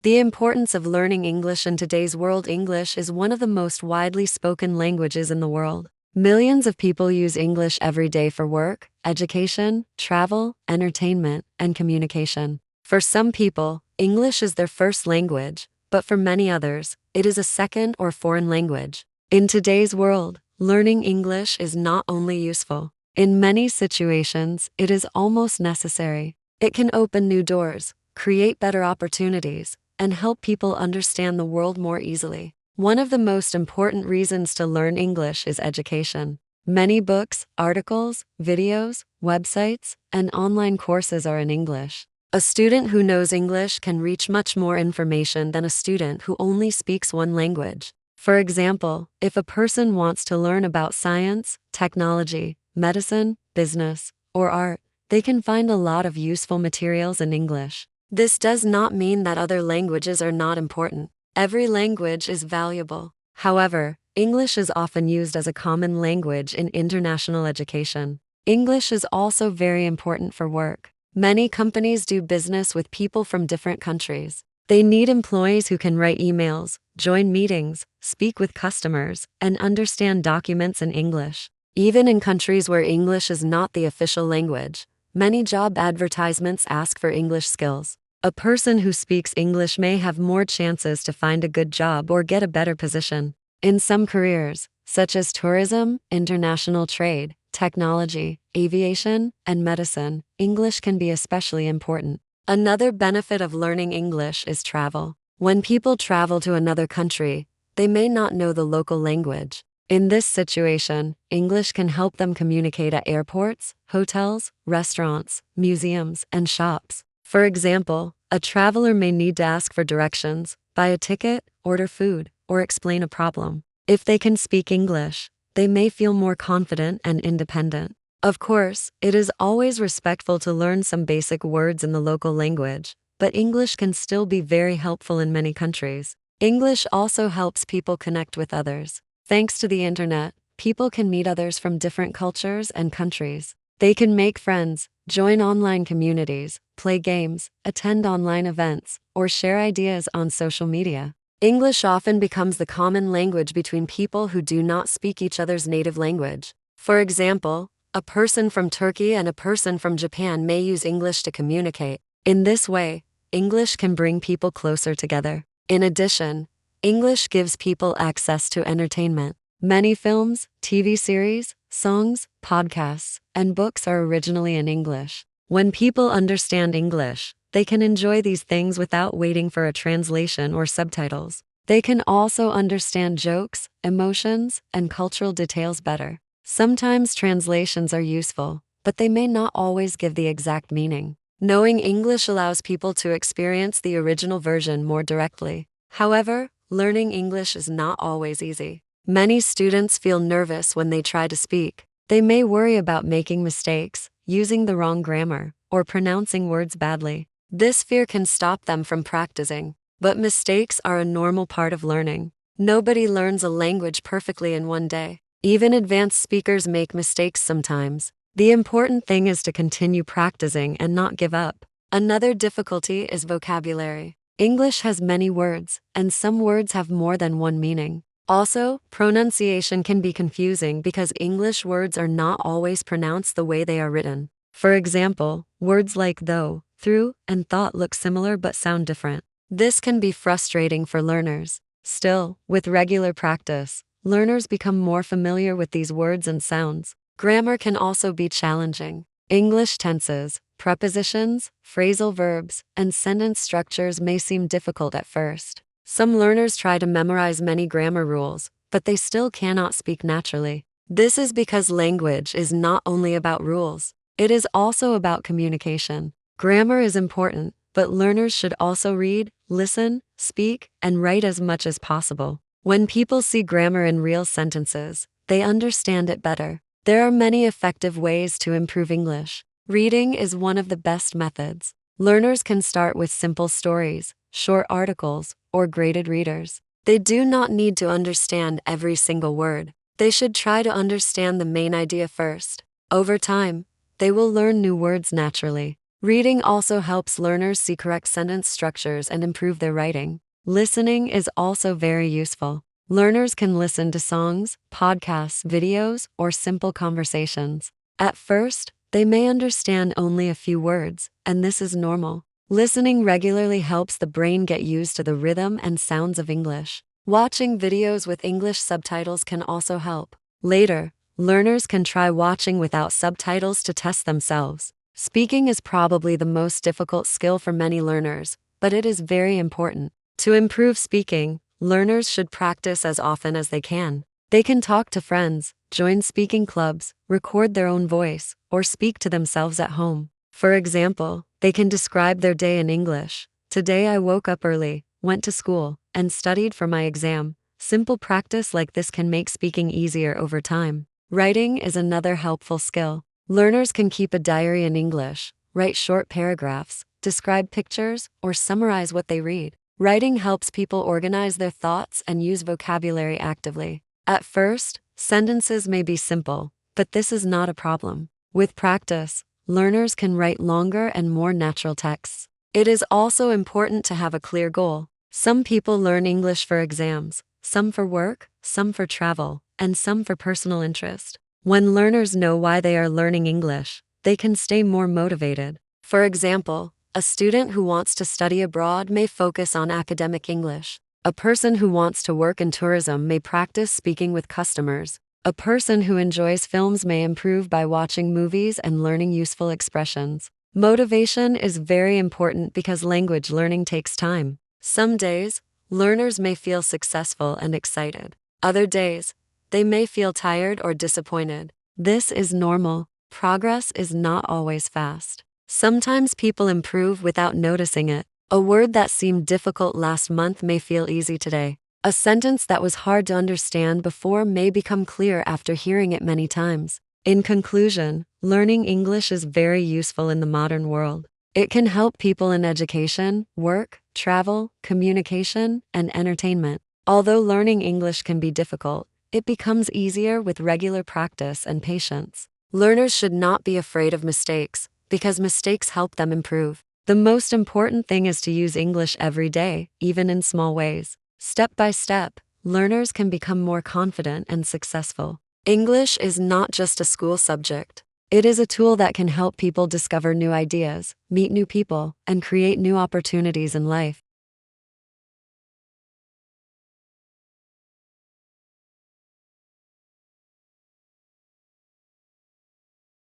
The importance of learning English in today's world. English is one of the most widely spoken languages in the world. Millions of people use English every day for work, education, travel, entertainment, and communication. For some people, English is their first language, but for many others, it is a second or foreign language. In today's world, learning English is not only useful. In many situations, it is almost necessary. It can open new doors, create better opportunities, and help people understand the world more easily. One of the most important reasons to learn English is education. Many books, articles, videos, websites, and online courses are in English. A student who knows English can reach much more information than a student who only speaks one language. For example, if a person wants to learn about science, technology, medicine, business, or art, they can find a lot of useful materials in English. This does not mean that other languages are not important. Every language is valuable. However, English is often used as a common language in international education. English is also very important for work. Many companies do business with people from different countries. They need employees who can write emails, join meetings, speak with customers, and understand documents in English. Even in countries where English is not the official language, many job advertisements ask for English skills. A person who speaks English may have more chances to find a good job or get a better position. In some careers, such as tourism, international trade, technology, aviation, and medicine, English can be especially important. Another benefit of learning English is travel. When people travel to another country, they may not know the local language. In this situation, English can help them communicate at airports, hotels, restaurants, museums, and shops. For example, a traveler may need to ask for directions, buy a ticket, order food, or explain a problem. If they can speak English, they may feel more confident and independent. Of course, it is always respectful to learn some basic words in the local language, but English can still be very helpful in many countries. English also helps people connect with others. Thanks to the internet, people can meet others from different cultures and countries. They can make friends, join online communities, play games, attend online events, or share ideas on social media. English often becomes the common language between people who do not speak each other's native language. For example, a person from Turkey and a person from Japan may use English to communicate. In this way, English can bring people closer together. In addition, English gives people access to entertainment. Many films, TV series, songs, podcasts, and books are originally in English. When people understand English, they can enjoy these things without waiting for a translation or subtitles. They can also understand jokes, emotions, and cultural details better. Sometimes translations are useful, but they may not always give the exact meaning. Knowing English allows people to experience the original version more directly. However, learning English is not always easy. Many students feel nervous when they try to speak. They may worry about making mistakes, using the wrong grammar, or pronouncing words badly. This fear can stop them from practicing. But mistakes are a normal part of learning. Nobody learns a language perfectly in one day. Even advanced speakers make mistakes sometimes. The important thing is to continue practicing and not give up. Another difficulty is vocabulary. English has many words, and some words have more than one meaning. Also, pronunciation can be confusing because English words are not always pronounced the way they are written. For example, words like though, through, and thought look similar but sound different. This can be frustrating for learners. Still, with regular practice, learners become more familiar with these words and sounds. Grammar can also be challenging. English tenses, prepositions, phrasal verbs, and sentence structures may seem difficult at first. Some learners try to memorize many grammar rules, but they still cannot speak naturally. This is because language is not only about rules, it is also about communication. Grammar is important, but learners should also read, listen, speak, and write as much as possible. When people see grammar in real sentences, they understand it better. There are many effective ways to improve English. Reading is one of the best methods. Learners can start with simple stories, short articles, or graded readers. They do not need to understand every single word. They should try to understand the main idea first. Over time, they will learn new words naturally. Reading also helps learners see correct sentence structures and improve their writing. Listening is also very useful. Learners can listen to songs, podcasts, videos, or simple conversations. At first, they may understand only a few words, and this is normal. Listening regularly helps the brain get used to the rhythm and sounds of English. Watching videos with English subtitles can also help. Later, learners can try watching without subtitles to test themselves. Speaking is probably the most difficult skill for many learners, but it is very important. To improve speaking, learners should practice as often as they can. They can talk to friends, join speaking clubs, record their own voice, or speak to themselves at home. For example, they can describe their day in English. Today I woke up early, went to school, and studied for my exam. Simple practice like this can make speaking easier over time. Writing is another helpful skill. Learners can keep a diary in English, write short paragraphs, describe pictures, or summarize what they read. Writing helps people organize their thoughts and use vocabulary actively. At first, sentences may be simple, but this is not a problem. With practice, learners can write longer and more natural texts. It is also important to have a clear goal. Some people learn English for exams, some for work, some for travel, and some for personal interest. When learners know why they are learning English, they can stay more motivated. For example, a student who wants to study abroad may focus on academic English. A person who wants to work in tourism may practice speaking with customers. A person who enjoys films may improve by watching movies and learning useful expressions. Motivation is very important because language learning takes time. Some days, learners may feel successful and excited. Other days, they may feel tired or disappointed. This is normal. Progress is not always fast. Sometimes people improve without noticing it. A word that seemed difficult last month may feel easy today. A sentence that was hard to understand before may become clear after hearing it many times. In conclusion, learning English is very useful in the modern world. It can help people in education, work, travel, communication, and entertainment. Although learning English can be difficult, it becomes easier with regular practice and patience. Learners should not be afraid of mistakes, because mistakes help them improve. The most important thing is to use English every day, even in small ways. Step by step, learners can become more confident and successful. English is not just a school subject. It is a tool that can help people discover new ideas, meet new people, and create new opportunities in life.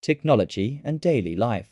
Technology and daily life.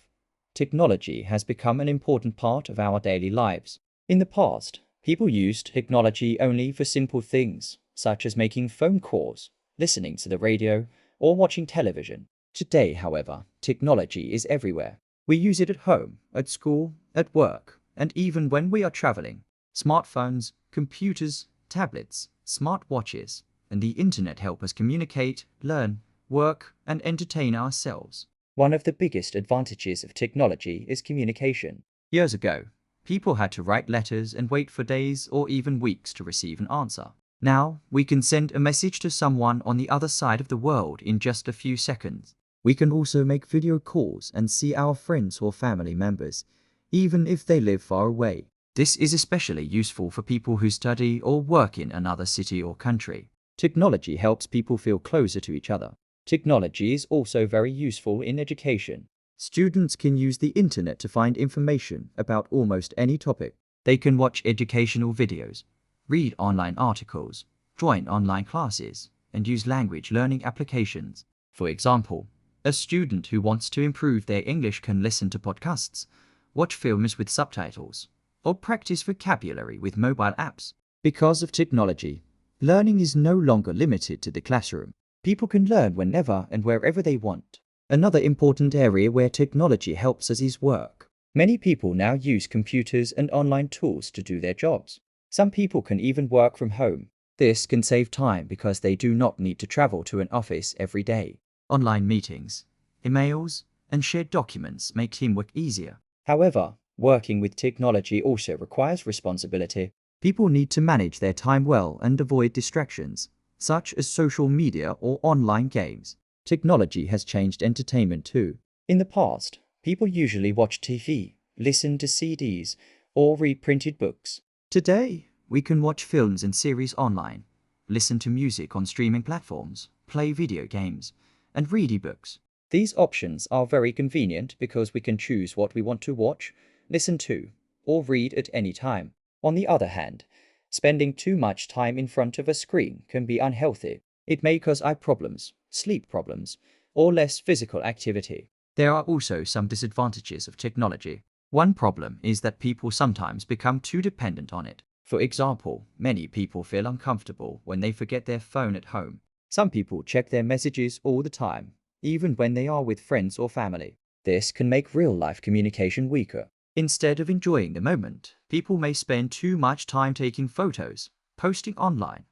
Technology has become an important part of our daily lives. In the past, people used technology only for simple things, such as making phone calls, listening to the radio, or watching television. Today, however, technology is everywhere. We use it at home, at school, at work, and even when we are traveling. Smartphones, computers, tablets, smartwatches, and the internet help us communicate, learn, work, and entertain ourselves. One of the biggest advantages of technology is communication. Years ago, people had to write letters and wait for days or even weeks to receive an answer. Now, we can send a message to someone on the other side of the world in just a few seconds. We can also make video calls and see our friends or family members, even if they live far away. This is especially useful for people who study or work in another city or country. Technology helps people feel closer to each other. Technology is also very useful in education. Students can use the internet to find information about almost any topic. They can watch educational videos, read online articles, join online classes, and use language learning applications. For example, a student who wants to improve their English can listen to podcasts, watch films with subtitles, or practice vocabulary with mobile apps. Because of technology, learning is no longer limited to the classroom. People can learn whenever and wherever they want. Another important area where technology helps us is work. Many people now use computers and online tools to do their jobs. Some people can even work from home. This can save time because they do not need to travel to an office every day. Online meetings, emails, and shared documents make teamwork easier. However, working with technology also requires responsibility. People need to manage their time well and avoid distractions, such as social media or online games. Technology has changed entertainment too. In the past, People usually watch TV, listen to CDs, or read printed books. Today, we can watch films and series online, listen to music on streaming platforms, play video games, and read ebooks. These options are very convenient because we can choose what we want to watch, listen to, or read at any time. On the other hand, spending too much time in front of a screen can be unhealthy. It may cause eye problems, sleep problems, or less physical activity. There are also some disadvantages of technology. One problem is that people sometimes become too dependent on it. For example, many people feel uncomfortable when they forget their phone at home. Some people check their messages all the time, even when they are with friends or family. This can make real-life communication weaker. Instead of enjoying the moment, people may spend too much time taking photos, posting online,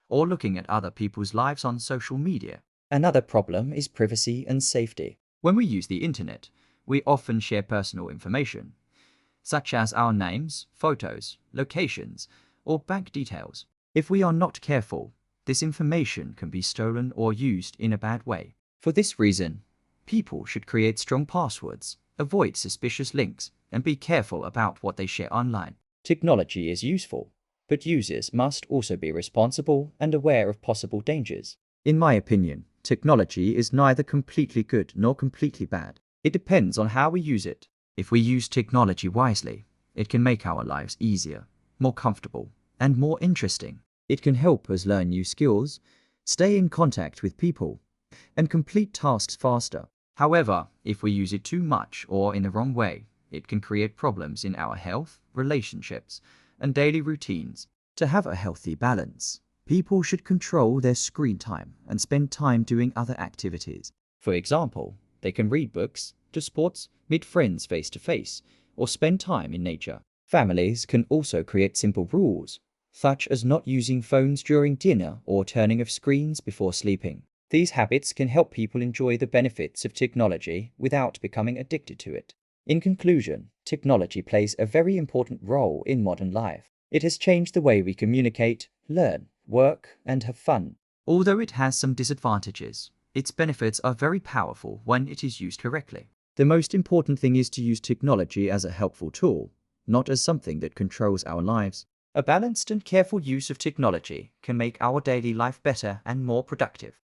or looking at other people's lives on social media. Another problem is privacy and safety. When we use the internet, we often share personal information, such as our names, photos, locations, or bank details. If we are not careful, this information can be stolen or used in a bad way. For this reason, people should create strong passwords, avoid suspicious links, and be careful about what they share online. Technology is useful, but users must also be responsible and aware of possible dangers. In my opinion, technology is neither completely good nor completely bad. It depends on how we use it. If we use technology wisely, it can make our lives easier, more comfortable, and more interesting. It can help us learn new skills, stay in contact with people, and complete tasks faster. However, if we use it too much or in the wrong way, it can create problems in our health, relationships, and daily routines. To have a healthy balance, people should control their screen time and spend time doing other activities. For example, they can read books, do sports, meet friends face-to-face, or spend time in nature. Families can also create simple rules, such as not using phones during dinner or turning off screens before sleeping. These habits can help people enjoy the benefits of technology without becoming addicted to it. In conclusion, technology plays a very important role in modern life. It has changed the way we communicate, learn, work, and have fun. Although it has some disadvantages, its benefits are very powerful when it is used correctly. The most important thing is to use technology as a helpful tool, not as something that controls our lives. A balanced and careful use of technology can make our daily life better and more productive.